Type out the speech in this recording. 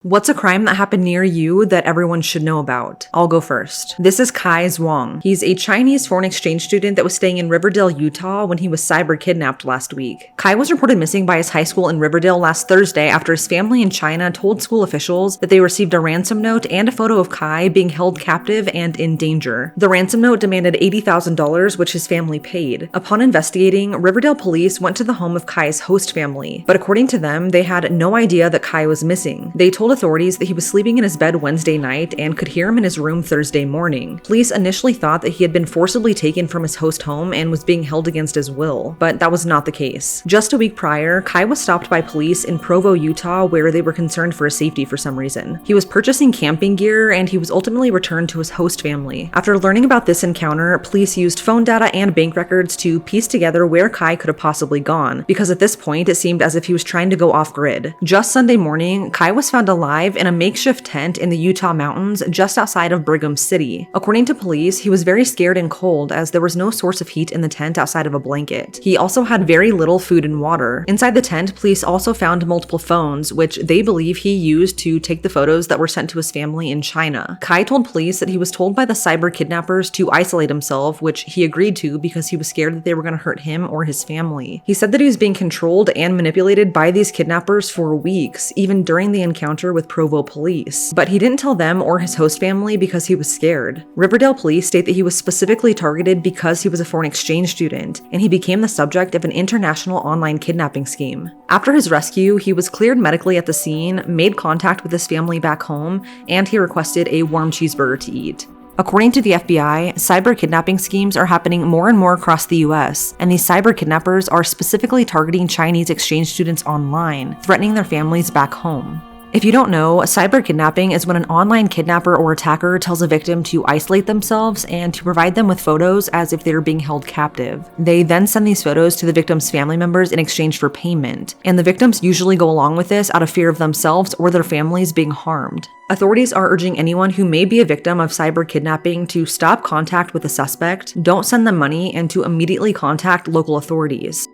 What's a crime that happened near you that everyone should know about? I'll go first. This is Zhuang. He's a Chinese foreign exchange student that was staying in Riverdale, Utah when he was cyber kidnapped last week. Kai was reported missing by his high school in Riverdale last Thursday after his family in China told school officials that they received a ransom note and a photo of Kai being held captive and in danger. The ransom note demanded $80,000, which his family paid. Upon investigating, Riverdale police went to the home of Kai's host family, but according to them, they had no idea that Kai was missing. They told authorities that he was sleeping in his bed Wednesday night and could hear him in his room Thursday morning. Police initially thought that he had been forcibly taken from his host home and was being held against his will, but that was not the case. Just a week prior, Kai was stopped by police in Provo, Utah, where they were concerned for his safety for some reason. He was purchasing camping gear and he was ultimately returned to his host family. After learning about this encounter, police used phone data and bank records to piece together where Kai could have possibly gone, because at this point it seemed as if he was trying to go off-grid. Just Sunday morning, Kai was found alive in a makeshift tent in the Utah mountains just outside of Brigham City. According to police, he was very scared and cold as there was no source of heat in the tent outside of a blanket. He also had very little food and water. Inside the tent, police also found multiple phones, which they believe he used to take the photos that were sent to his family in China. Kai told police that he was told by the cyber kidnappers to isolate himself, which he agreed to because he was scared that they were going to hurt him or his family. He said that he was being controlled and manipulated by these kidnappers for weeks, even during the encounter with Provo police. But he didn't tell them or his host family because he was scared. Riverdale police state that he was specifically targeted because he was a foreign exchange student, and he became the subject of an international online kidnapping scheme. After his rescue, he was cleared medically at the scene, made contact with his family back home, and he requested a warm cheeseburger to eat. According to the FBI, cyber kidnapping schemes are happening more and more across the US, and these cyber kidnappers are specifically targeting Chinese exchange students online, threatening their families back home. If you don't know, cyber kidnapping is when an online kidnapper or attacker tells a victim to isolate themselves and to provide them with photos as if they are being held captive. They then send these photos to the victim's family members in exchange for payment, and the victims usually go along with this out of fear of themselves or their families being harmed. Authorities are urging anyone who may be a victim of cyber kidnapping to stop contact with the suspect, don't send them money, and to immediately contact local authorities.